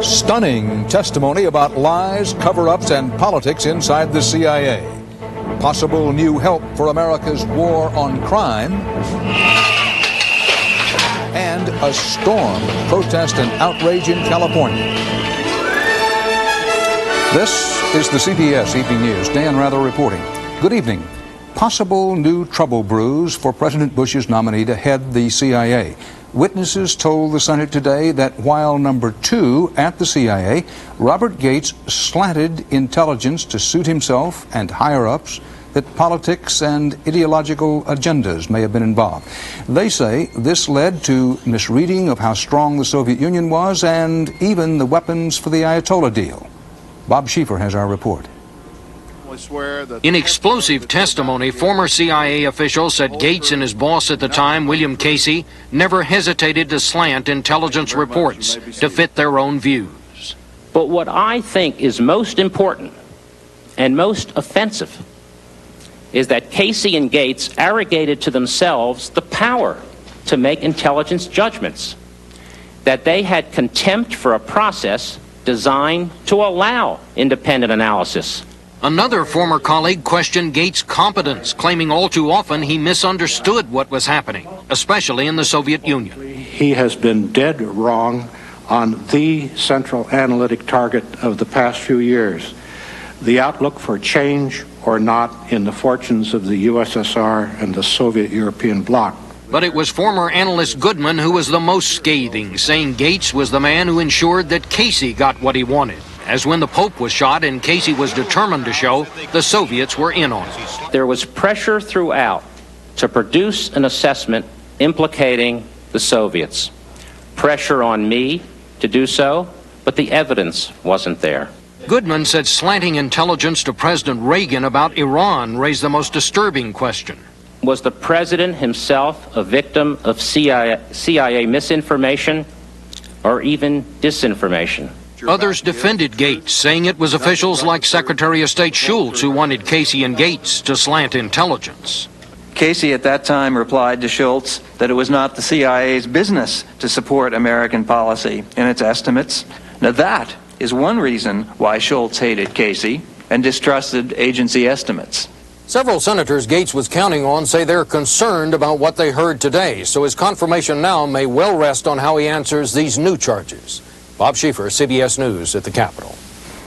Stunning testimony about lies, cover-ups, and politics inside the CIA. Possible new help for America's war on crime. And a storm of protest and outrage in California. This is the CBS Evening News. Dan Rather reporting. Good evening. Possible new trouble brews for President Bush's nominee to head the CIA. Witnesses told the Senate today that while number 2 at the CIA, Robert Gates slanted intelligence to suit himself and higher-ups, that politics and ideological agendas may have been involved. They say this led to misreading of how strong the Soviet Union was and even the weapons for the Ayatollah deal. Bob Schieffer has our report. In explosive testimony, former CIA officials said Gates and his boss at the time, William Casey, never hesitated to slant intelligence reports to fit their own views. But what I think is most important and most offensive is that Casey and Gates arrogated to themselves the power to make intelligence judgments, that they had contempt for a process designed to allow independent analysis. Another former colleague questioned Gates' competence, claiming all too often he misunderstood what was happening, especially in the Soviet Union. He has been dead wrong on the central analytic target of the past few years, the outlook for change or not in the fortunes of the USSR and the Soviet European bloc. But it was former analyst Goodman who was the most scathing, saying Gates was the man who ensured that Casey got what he wanted. As when the Pope was shot and Casey was determined to show the Soviets were in on it. There was pressure throughout to produce an assessment implicating the Soviets. Pressure on me to do so, but the evidence wasn't there. Goodman said slanting intelligence to President Reagan about Iran raised the most disturbing question. Was the president himself a victim of CIA misinformation or even disinformation? Others defended Gates, saying it was officials like Secretary of State Schultz who wanted Casey and Gates to slant intelligence. Casey at that time replied to Schultz that it was not the CIA's business to support American policy in its estimates. Now that is one reason why Schultz hated Casey and distrusted agency estimates. Several senators Gates was counting on say they're concerned about what they heard today, so his confirmation now may well rest on how he answers these new charges. Bob Schieffer, CBS News at the Capitol.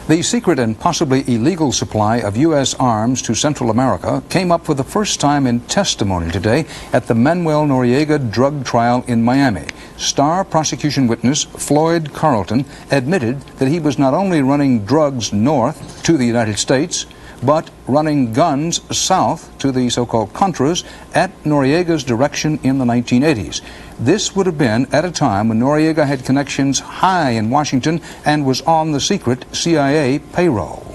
The secret and possibly illegal supply of U.S. arms to Central America came up for the first time in testimony today at the Manuel Noriega drug trial in Miami. Star prosecution witness Floyd Carlton admitted that he was not only running drugs north to the United States, but running guns south to the so-called Contras at Noriega's direction in the 1980s. This would have been at a time when Noriega had connections high in Washington and was on the secret CIA payroll.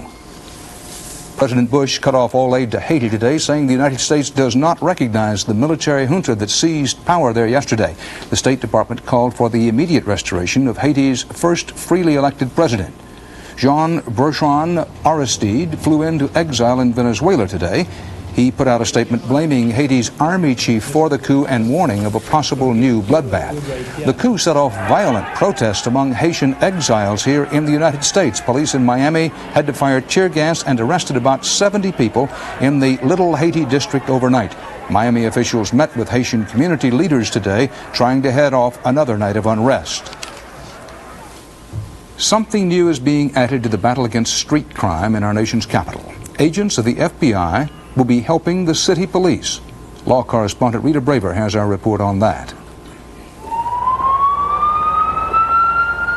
President Bush cut off all aid to Haiti today, saying the United States does not recognize the military junta that seized power there yesterday. The State Department called for the immediate restoration of Haiti's first freely elected president. Jean-Bertrand Aristide flew into exile in Venezuela today. He put out a statement blaming Haiti's army chief for the coup and warning of a possible new bloodbath. The coup set off violent protests among Haitian exiles here in the United States. Police in Miami had to fire tear gas and arrested about 70 people in the Little Haiti district overnight. Miami officials met with Haitian community leaders today, trying to head off another night of unrest. Something new is being added to the battle against street crime in our nation's capital. Agents of the FBI will be helping the city police. Law correspondent Rita Braver has our report on that.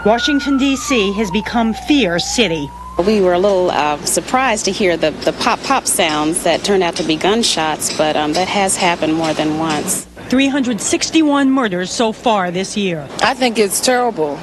Washington, D.C. has become Fear City. We were a little surprised to hear the pop-pop sounds that turned out to be gunshots, but that has happened more than once. 361 murders so far this year. I think it's terrible.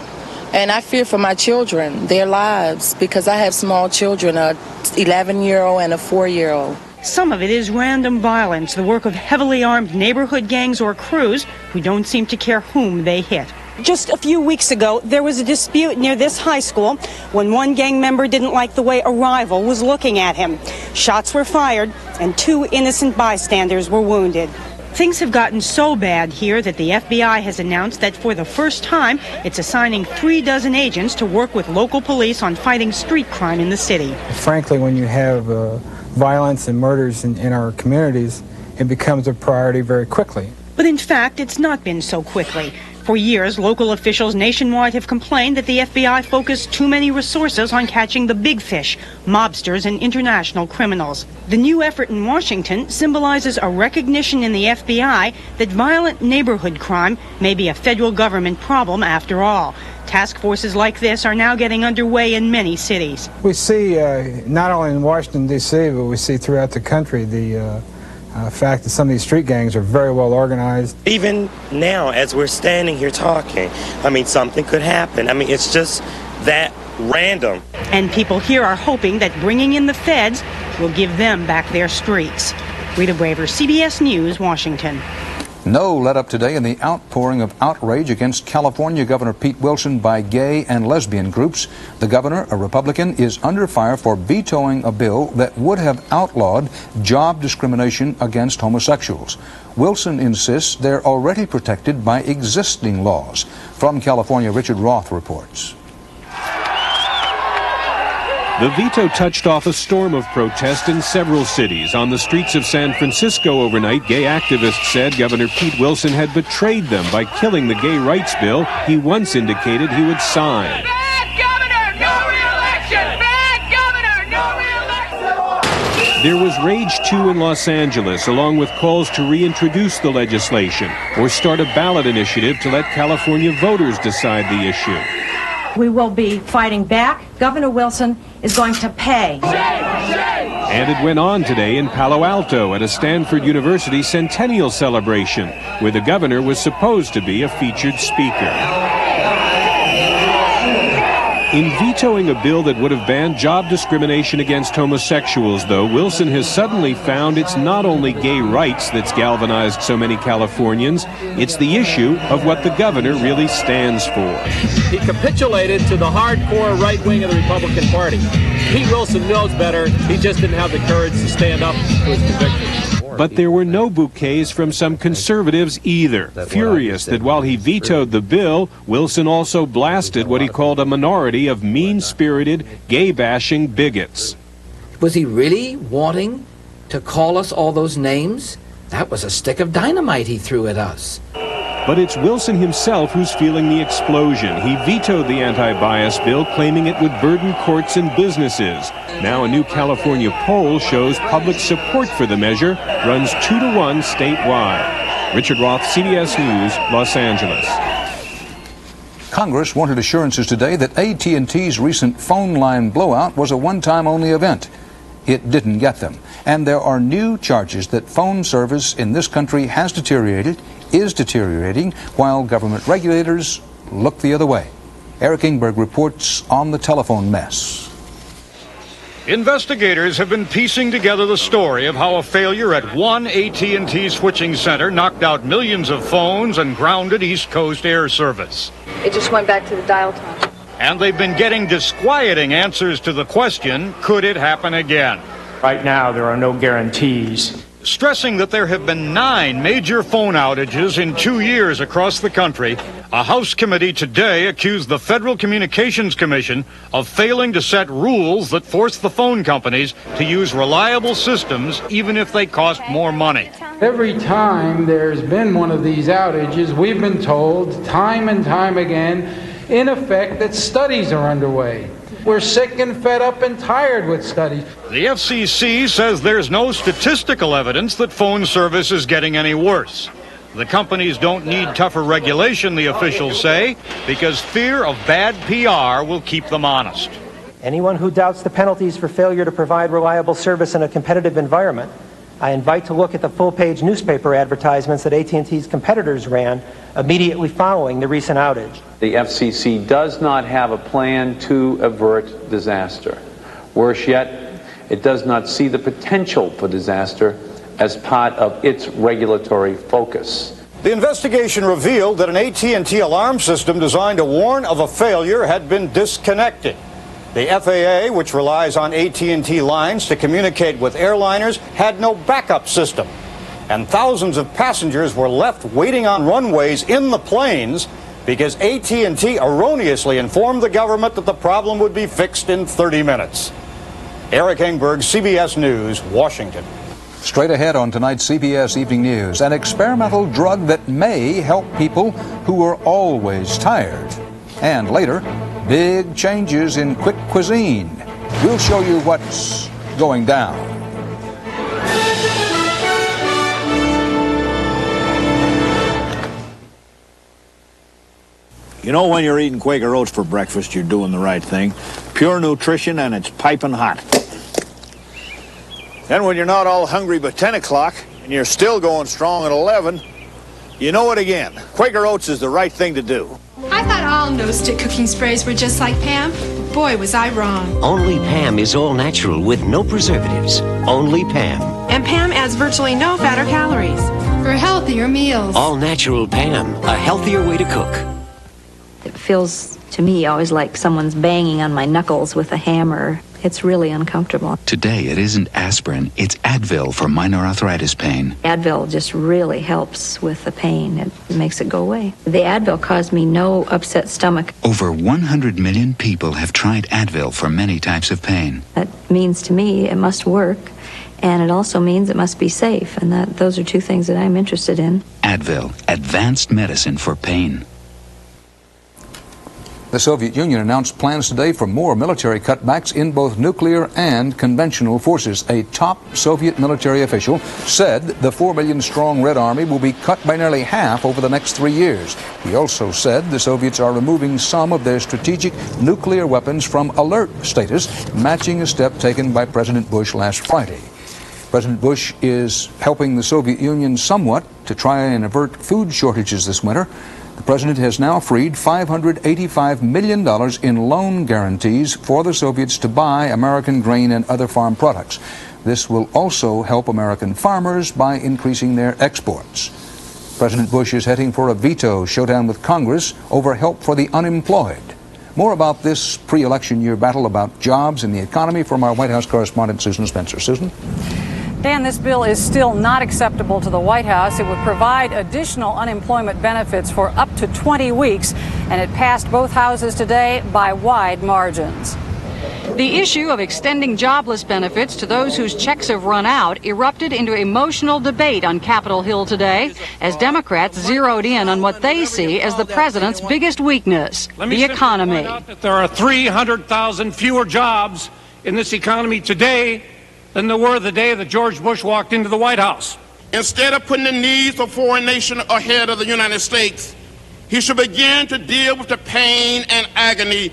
And I fear for my children, their lives, because I have small children, a 11-year-old and a 4-year-old. Some of it is random violence, the work of heavily armed neighborhood gangs or crews who don't seem to care whom they hit. Just a few weeks ago, there was a dispute near this high school when one gang member didn't like the way a rival was looking at him. Shots were fired and 2 innocent bystanders were wounded. Things have gotten so bad here that the FBI has announced that for the first time, it's assigning 36 agents to work with local police on fighting street crime in the city. Frankly, when you have violence and murders in our communities, it becomes a priority very quickly. But in fact, it's not been so quickly. For years, local officials nationwide have complained that the FBI focused too many resources on catching the big fish, mobsters and international criminals. The new effort in Washington symbolizes a recognition in the FBI that violent neighborhood crime may be a federal government problem after all. Task forces like this are now getting underway in many cities. We see, not only in Washington, D.C., but we see throughout the country the fact that some of these street gangs are very well organized. Even now, as we're standing here talking, I mean, something could happen. I mean, it's just that random. And people here are hoping that bringing in the feds will give them back their streets. Rita Braver, CBS News, Washington. No let-up today in the outpouring of outrage against California Governor Pete Wilson by gay and lesbian groups. The governor, a Republican, is under fire for vetoing a bill that would have outlawed job discrimination against homosexuals. Wilson insists they're already protected by existing laws. From California, Richard Roth reports. The veto touched off a storm of protest in several cities. On the streets of San Francisco overnight, gay activists said Governor Pete Wilson had betrayed them by killing the gay rights bill he once indicated he would sign. Bad governor, no reelection! Bad governor, no reelection! There was rage, too, in Los Angeles, along with calls to reintroduce the legislation or start a ballot initiative to let California voters decide the issue. We will be fighting back. Governor Wilson is going to pay. And it went on today in Palo Alto at a Stanford University centennial celebration, where the governor was supposed to be a featured speaker. In vetoing a bill that would have banned job discrimination against homosexuals, though, Wilson has suddenly found it's not only gay rights that's galvanized so many Californians, it's the issue of what the governor really stands for. He capitulated to the hardcore right wing of the Republican Party. Pete Wilson knows better. He just didn't have the courage to stand up to his conviction. But there were no bouquets from some conservatives either, furious that while he vetoed the bill, Wilson also blasted what he called a minority of mean-spirited, gay-bashing bigots. Was he really wanting to call us all those names? That was a stick of dynamite he threw at us. But it's Wilson himself who's feeling the explosion. He vetoed the anti-bias bill, claiming it would burden courts and businesses. Now a new California poll shows public support for the measure runs 2-1 statewide. Richard Roth, CBS News, Los Angeles. Congress wanted assurances today that AT&T's recent phone line blowout was a one-time only event. It didn't get them. And there are new charges that phone service in this country has deteriorated, is deteriorating, while government regulators look the other way. Eric Ingberg reports on the telephone mess. Investigators have been piecing together the story of how a failure at one AT&T switching center knocked out millions of phones and grounded East Coast air service. It just went back to the dial tone. And they've been getting disquieting answers to the question, could it happen again? Right now, there are no guarantees. Stressing that there have been 9 major phone outages in 2 years across the country, a House committee today accused the Federal Communications Commission of failing to set rules that force the phone companies to use reliable systems even if they cost more money. Every time there's been one of these outages, we've been told time and time again, in effect, that studies are underway. We're sick and fed up and tired with studies. The FCC says there's no statistical evidence that phone service is getting any worse. The companies don't need tougher regulation, the officials say, because fear of bad PR will keep them honest. Anyone who doubts the penalties for failure to provide reliable service in a competitive environment, I invite to look at the full-page newspaper advertisements that AT&T's competitors ran immediately following the recent outage. The FCC does not have a plan to avert disaster. Worse yet, it does not see the potential for disaster as part of its regulatory focus. The investigation revealed that an AT&T alarm system designed to warn of a failure had been disconnected. The FAA, which relies on AT&T lines to communicate with airliners, had no backup system. and thousands of passengers were left waiting on runways in the planes because AT&T erroneously informed the government that the problem would be fixed in 30 minutes. Eric Engberg, CBS News, Washington. Straight ahead on tonight's CBS Evening News, an experimental drug that may help people who are always tired. And later, big changes in quick cuisine. We'll show you what's going down. You know, when you're eating Quaker Oats for breakfast, you're doing the right thing. Pure nutrition, and it's piping hot. Then when you're not all hungry by 10 o'clock, and you're still going strong at 11, you know it again. Quaker Oats is the right thing to do. I thought all no-stick cooking sprays were just like Pam. Boy, was I wrong. Only Pam is all natural with no preservatives. Only Pam. And Pam adds virtually no fat or calories. For healthier meals. All natural Pam, a healthier way to cook. It feels to me always like someone's banging on my knuckles with a hammer. It's really uncomfortable. Today it isn't aspirin, it's Advil for minor arthritis pain. Advil just really helps with the pain. It makes it go away. The Advil caused me no upset stomach. Over 100 million people have tried Advil for many types of pain. That means to me it must work, and it also means it must be safe, and those are two things that I'm interested in. Advil, advanced medicine for pain. The Soviet Union announced plans today for more military cutbacks in both nuclear and conventional forces. A top Soviet military official said the 4 million-strong Red Army will be cut by nearly half over the next 3 years. He also said the Soviets are removing some of their strategic nuclear weapons from alert status, matching a step taken by President Bush last Friday. President Bush is helping the Soviet Union somewhat to try and avert food shortages this winter. The president has now freed $585 million in loan guarantees for the Soviets to buy American grain and other farm products. This will also help American farmers by increasing their exports. President Bush is heading for a veto showdown with Congress over help for the unemployed. More about this pre-election year battle about jobs and the economy from our White House correspondent Susan Spencer. Susan? Dan, this bill is still not acceptable to the White House. It would provide additional unemployment benefits for up to 20 weeks, and it passed both houses today by wide margins. The issue of extending jobless benefits to those whose checks have run out erupted into emotional debate on Capitol Hill today as Democrats zeroed in on what they see as the president's biggest weakness, the economy. There are 300,000 fewer jobs in this economy today than there were the day that George Bush walked into the White House. Instead of putting the needs of foreign nations ahead of the United States, he should begin to deal with the pain and agony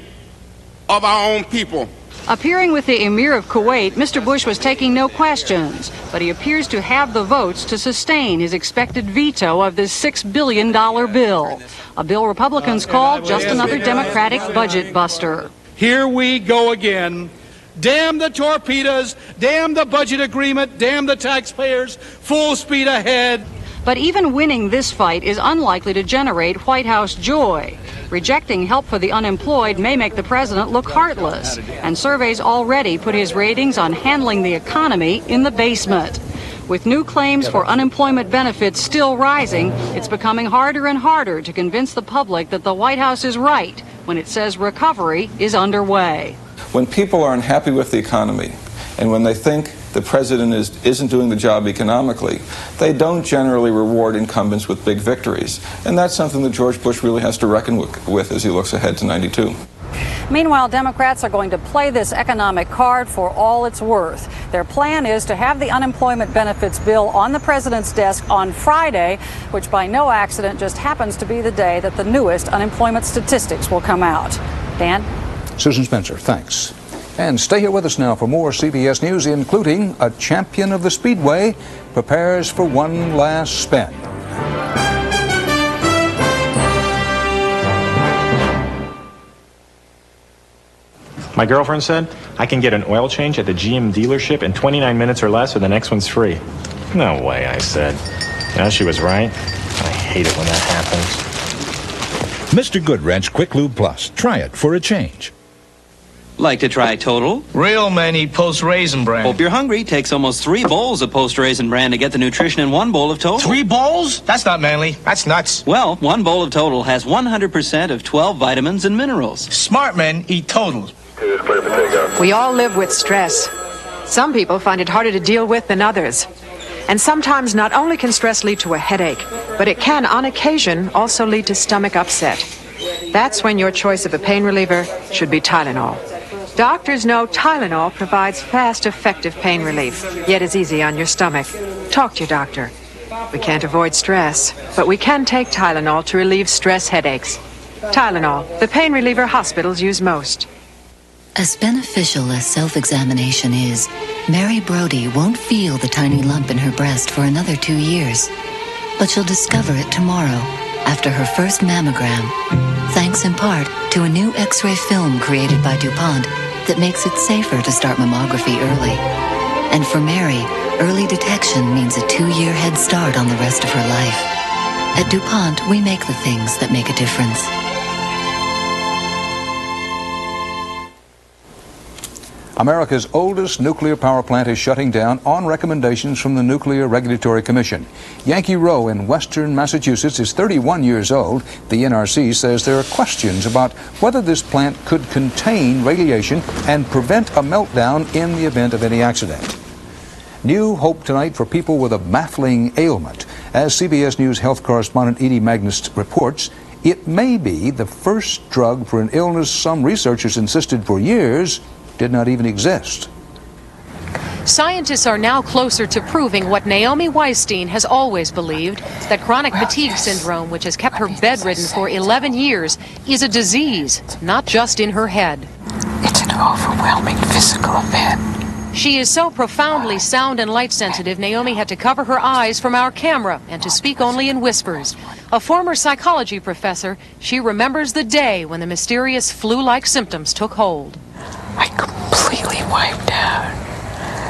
of our own people. Appearing with the Emir of Kuwait, Mr. Bush was taking no questions, but he appears to have the votes to sustain his expected veto of this $6 billion bill, a bill Republicans call just another Democratic budget buster. Here we go again. Damn the torpedoes, damn the budget agreement, damn the taxpayers, full speed ahead. But even winning this fight is unlikely to generate White House joy. Rejecting help for the unemployed may make the president look heartless, and surveys already put his ratings on handling the economy in the basement. With new claims for unemployment benefits still rising, it's becoming harder and harder to convince the public that the White House is right when it says recovery is underway. When people are unhappy with the economy, and when they think the president isn't doing the job economically, they don't generally reward incumbents with big victories. And that's something that George Bush really has to reckon with as he looks ahead to '92. Meanwhile, Democrats are going to play this economic card for all it's worth. Their plan is to have the unemployment benefits bill on the president's desk on Friday, which by no accident just happens to be the day that the newest unemployment statistics will come out. Dan? Susan Spencer, thanks. And stay here with us now for more CBS News, including a champion of the Speedway prepares for one last spin. My girlfriend said I can get an oil change at the GM dealership in 29 minutes or less, or the next one's free. No way, I said. Yeah, she was right. I hate it when that happens. Mr. Goodwrench Quick Lube Plus. Try it for a change. Like to try Total? Real men eat Post-Raisin Bran. Hope you're hungry. Takes almost 3 bowls of Post-Raisin Bran to get the nutrition in 1 bowl of Total. 3 bowls? That's not manly. That's nuts. Well, 1 bowl of Total has 100% of 12 vitamins and minerals. Smart men eat Total. We all live with stress. Some people find it harder to deal with than others. And sometimes not only can stress lead to a headache, but it can, on occasion, also lead to stomach upset. That's when your choice of a pain reliever should be Tylenol. Doctors know Tylenol provides fast, effective pain relief, yet is easy on your stomach. Talk to your doctor. We can't avoid stress, but we can take Tylenol to relieve stress headaches. Tylenol, the pain reliever hospitals use most. As beneficial as self-examination is, Mary Brody won't feel the tiny lump in her breast for another 2 years. But she'll discover it tomorrow, after her first mammogram, thanks in part to a new X-ray film created by DuPont that makes it safer to start mammography early. And for Mary, early detection means a 2-year head start on the rest of her life. At DuPont, we make the things that make a difference. America's oldest nuclear power plant is shutting down on recommendations from the Nuclear Regulatory Commission. Yankee Row in western Massachusetts is 31 years old. The NRC says there are questions about whether this plant could contain radiation and prevent a meltdown in the event of any accident. New hope tonight for people with a baffling ailment. As CBS News health correspondent Edie Magnus reports, it may be the first drug for an illness some researchers insisted for years did not even exist. Scientists are now closer to proving what Naomi Weisstein has always believed, that chronic fatigue syndrome, which has kept her bedridden for 11 years, is a disease, not just in her head. It's an overwhelming physical event. She is so profoundly sound and light sensitive, Naomi had to cover her eyes from our camera and to speak only in whispers. A former psychology professor, she remembers the day when the mysterious flu-like symptoms took hold. I completely wiped out.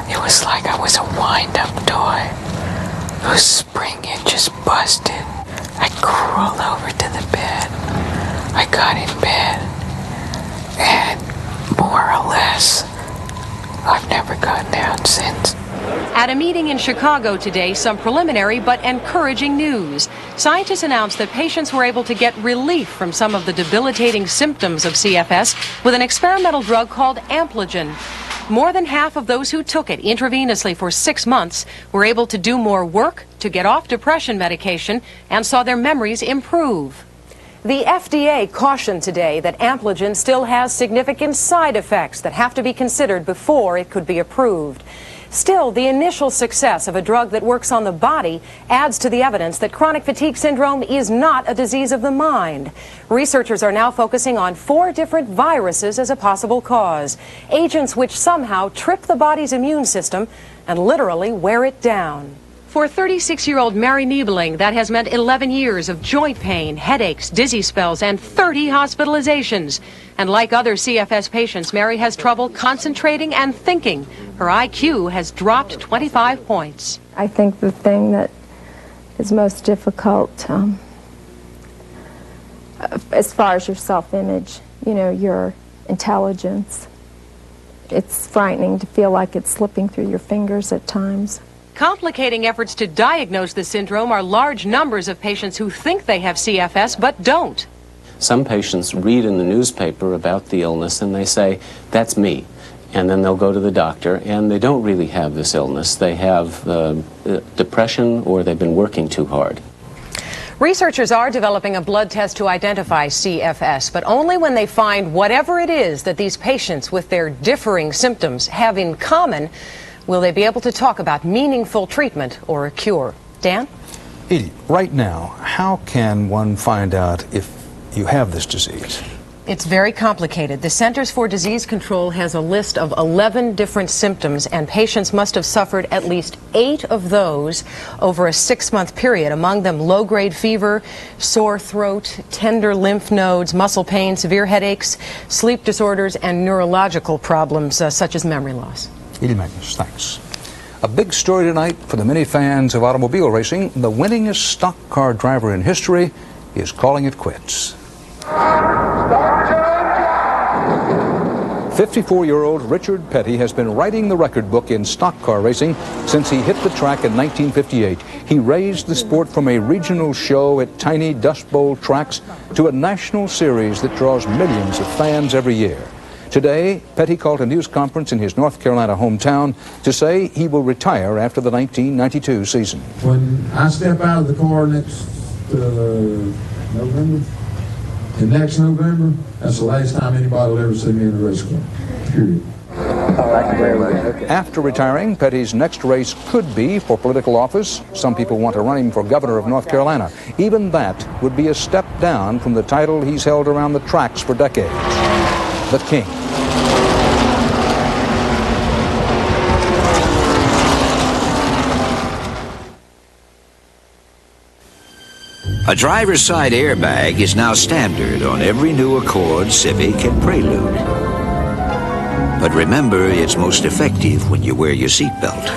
It was like I was a wind-up toy whose spring hinges busted. I crawled over to the bed. I got in bed, and more or less, I've never gone down since. At a meeting in Chicago today, some preliminary but encouraging news. Scientists announced that patients were able to get relief from some of the debilitating symptoms of CFS with an experimental drug called Ampligen. More than half of those who took it intravenously for 6 months were able to do more work, to get off depression medication, and saw their memories improve. The FDA cautioned today that Ampligen still has significant side effects that have to be considered before it could be approved. Still, the initial success of a drug that works on the body adds to the evidence that chronic fatigue syndrome is not a disease of the mind. Researchers are now focusing on 4 different viruses as a possible cause, agents which somehow trip the body's immune system and literally wear it down. For 36-year-old Mary Niebling, that has meant 11 years of joint pain, headaches, dizzy spells, and 30 hospitalizations. And like other CFS patients, Mary has trouble concentrating and thinking. Her IQ has dropped 25 points. I think the thing that is most difficult as far as your self-image, your intelligence, it's frightening to feel like it's slipping through your fingers at times. Complicating efforts to diagnose the syndrome are large numbers of patients who think they have CFS but don't. Some patients read in the newspaper about the illness and they say, that's me. And then they'll go to the doctor and they don't really have this illness. They have depression or they've been working too hard. Researchers are developing a blood test to identify CFS, but only when they find whatever it is that these patients with their differing symptoms have in common will they be able to talk about meaningful treatment or a cure. Dan? Edie, right now, how can one find out if you have this disease? It's very complicated. The Centers for Disease Control has a list of 11 different symptoms, and patients must have suffered at least 8 of those over a 6-month period. Among them, low-grade fever, sore throat, tender lymph nodes, muscle pain, severe headaches, sleep disorders, and neurological problems such as memory loss. Edie Magnus, thanks. A big story tonight for the many fans of automobile racing. The winningest stock car driver in history is calling it quits. 54-year-old Richard Petty has been writing the record book in stock car racing since he hit the track in 1958. He raised the sport from a regional show at tiny Dust Bowl tracks to a national series that draws millions of fans every year. Today, Petty called a news conference in his North Carolina hometown to say he will retire after the 1992 season. When I step out of the car next November, that's the last time anybody will ever see me in a race car, period. After retiring, Petty's next race could be for political office. Some people want to run him for governor of North Carolina. Even that would be a step down from the title he's held around the tracks for decades. The King. A driver's side airbag is now standard on every new Accord, Civic, and Prelude. But remember, it's most effective when you wear your seatbelt.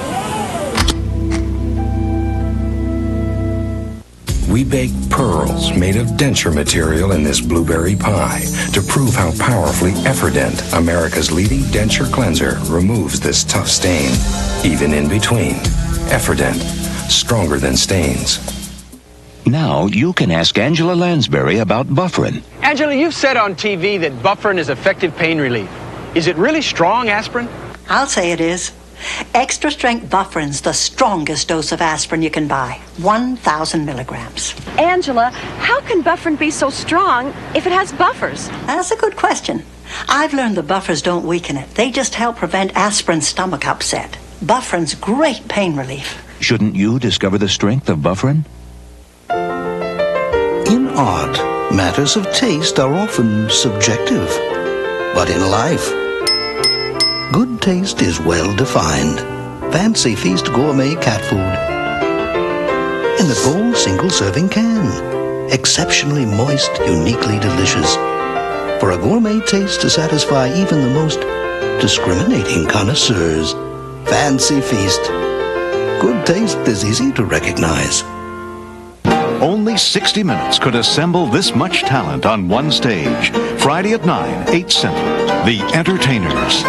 We baked pearls made of denture material in this blueberry pie to prove how powerfully Efferdent, America's leading denture cleanser, removes this tough stain, even in between. Efferdent, stronger than stains. Now you can ask Angela Lansbury about Bufferin. Angela, you've said on TV that Bufferin is effective pain relief. Is it really strong aspirin? I'll say it is. Extra strength Bufferin's the strongest dose of aspirin you can buy. 1,000 milligrams. Angela, how can Bufferin be so strong if it has buffers? That's a good question. I've learned the buffers don't weaken it. They just help prevent aspirin's stomach upset. Bufferin's great pain relief. Shouldn't you discover the strength of Bufferin? In art, matters of taste are often subjective. But in life, good taste is well defined. Fancy Feast gourmet cat food. In the bold single-serving can. Exceptionally moist, uniquely delicious. For a gourmet taste to satisfy even the most discriminating connoisseurs. Fancy Feast. Good taste is easy to recognize. Only 60 Minutes could assemble this much talent on one stage. Friday at 9, 8 Central. The Entertainers.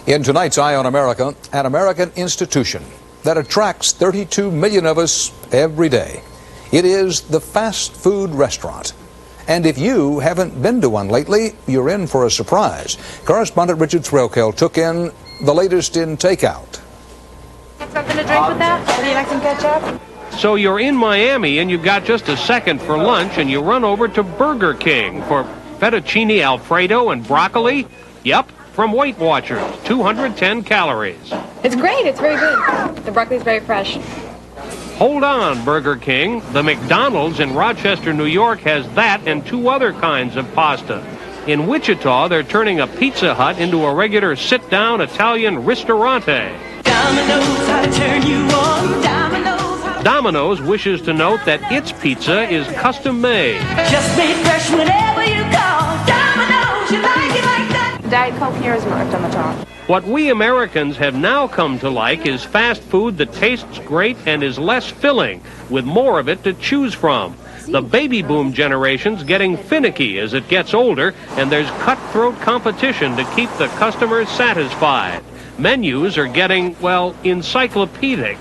In tonight's Eye on America, an American institution that attracts 32 million of us every day. It is the fast food restaurant. And if you haven't been to one lately, you're in for a surprise. Correspondent Richard Threlkeld took in the latest in takeout. Something to drink with that? Would you like some ketchup? So you're in Miami and you've got just a second for lunch and you run over to Burger King for fettuccine Alfredo and broccoli? Yep, from Weight Watchers, 210 calories. It's great. It's very good. The broccoli's very fresh. Hold on, Burger King. The McDonald's in Rochester, New York has that and two other kinds of pasta. In Wichita, they're turning a Pizza Hut into a regular sit-down Italian ristorante. Domino's, I turn you on. Domino's. Domino's wishes to note that its pizza is custom-made. Just made fresh whenever you call. Domino's, you like it like that. Diet Coke here is marked on the top. What we Americans have now come to like is fast food that tastes great and is less filling, with more of it to choose from. The baby boom generation's getting finicky as it gets older, and there's cutthroat competition to keep the customers satisfied. Menus are getting, well, encyclopedic.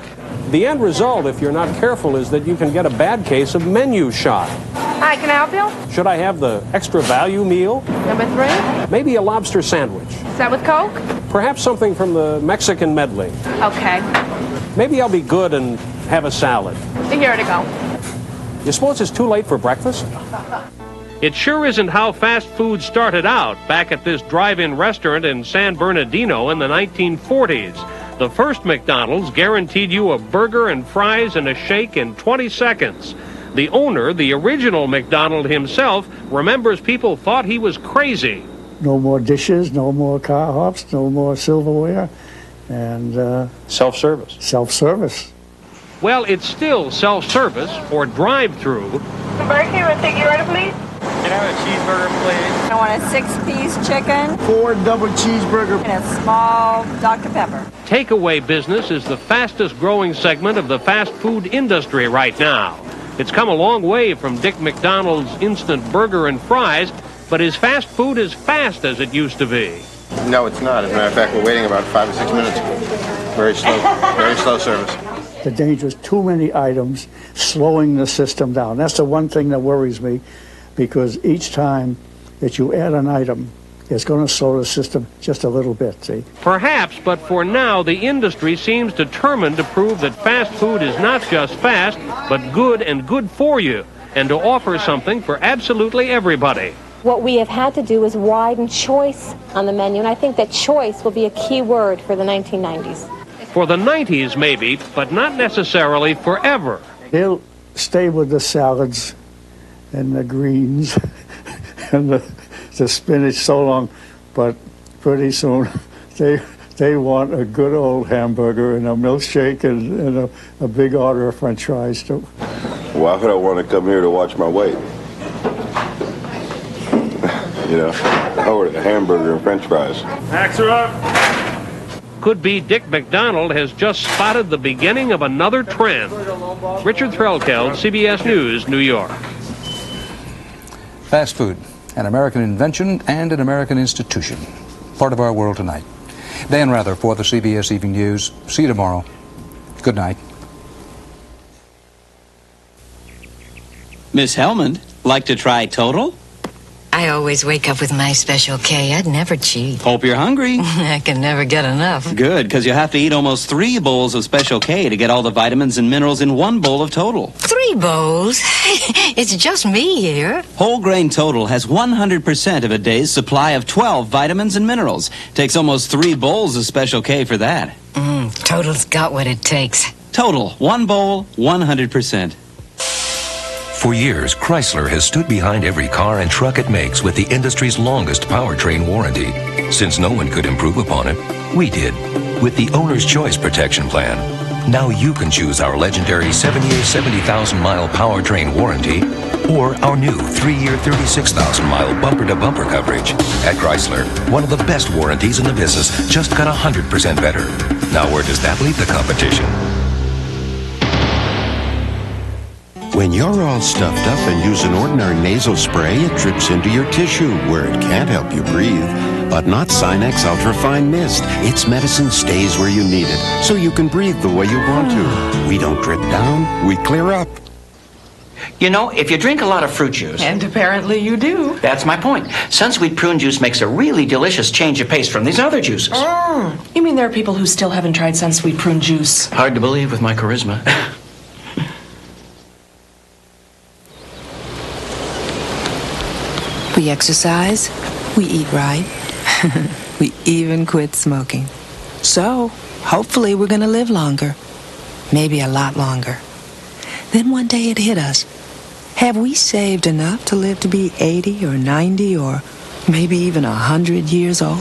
The end result, if you're not careful, is that you can get a bad case of menu shot. Hi, can I help you? Should I have the extra value meal? Number 3? Maybe a lobster sandwich. Is that with Coke? Perhaps something from the Mexican medley. Okay. Maybe I'll be good and have a salad. Here to go. You suppose it's too late for breakfast? It sure isn't how fast food started out back at this drive-in restaurant in San Bernardino in the 1940s. The first McDonald's guaranteed you a burger and fries and a shake in 20 seconds. The owner, the original McDonald himself, remembers people thought he was crazy. No more dishes, no more car hops, no more silverware, and self-service. Self-service. Well, it's still self-service or drive-through. Burger King, will take your order, please? Can I have a cheeseburger, please? I want a 6-piece chicken. 4 double cheeseburger. And a small Dr. Pepper. Takeaway business is the fastest growing segment of the fast food industry right now. It's come a long way from Dick McDonald's instant burger and fries, but is fast food as fast as it used to be? No, it's not. As a matter of fact, we're waiting about 5 or 6 minutes. Very slow service. The danger is too many items slowing the system down. That's the one thing that worries me, because each time that you add an item, it's going to slow the system just a little bit, see? Perhaps, but for now, the industry seems determined to prove that fast food is not just fast, but good and good for you, and to offer something for absolutely everybody. What we have had to do is widen choice on the menu, and I think that choice will be a key word for the 1990s. For the 90s, maybe, but not necessarily forever. They'll stay with the salads and the greens and the spinach so long, but pretty soon they want a good old hamburger and a milkshake and a big order of French fries too. Why would I want to come here to watch my weight? You know, I ordered a hamburger and French fries. Packs are up. Could be Dick McDonald has just spotted the beginning of another trend. Richard Threlkeld, CBS News, New York. Fast food, an American invention and an American institution. Part of our world tonight. Dan Rather for the CBS Evening News. See you tomorrow. Good night. Miss Hellman, like to try Total? I always wake up with my Special K. I'd never cheat. Hope you're hungry. I can never get enough. Good, because you have to eat almost 3 bowls of Special K to get all the vitamins and minerals in 1 bowl of Total. 3 bowls? It's just me here. Whole Grain Total has 100% of a day's supply of 12 vitamins and minerals. Takes almost 3 bowls of Special K for that. Total's got what it takes. Total, 1 bowl, 100%. For years, Chrysler has stood behind every car and truck it makes with the industry's longest powertrain warranty. Since no one could improve upon it, we did, with the Owner's Choice Protection Plan. Now you can choose our legendary 7-year, 70,000-mile powertrain warranty or our new 3-year, 36,000-mile bumper-to-bumper coverage. At Chrysler, one of the best warranties in the business just got 100% better. Now where does that leave the competition? When you're all stuffed up and use an ordinary nasal spray, it drips into your tissue where it can't help you breathe. But not Sinex Ultrafine Mist. Its medicine stays where you need it, so you can breathe the way you want to. We don't drip down, we clear up. You know, if you drink a lot of fruit juice... And apparently you do. That's my point. Sunsweet prune juice makes a really delicious change of pace from these other juices. You mean there are people who still haven't tried Sunsweet prune juice? Hard to believe with my charisma. We exercise, we eat right, we even quit smoking. So, hopefully we're gonna live longer, maybe a lot longer. Then one day it hit us. Have we saved enough to live to be 80 or 90 or maybe even 100 years old?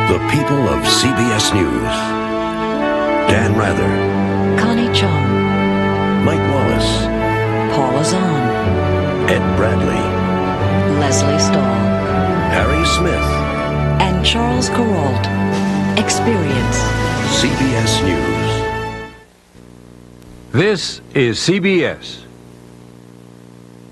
The people of CBS News. Dan Rather. Connie Chung. Mike Wallace. Paula Zahn. Ed Bradley. Leslie Stahl. Harry Smith. And Charles Kuralt. Experience. CBS News. This is CBS.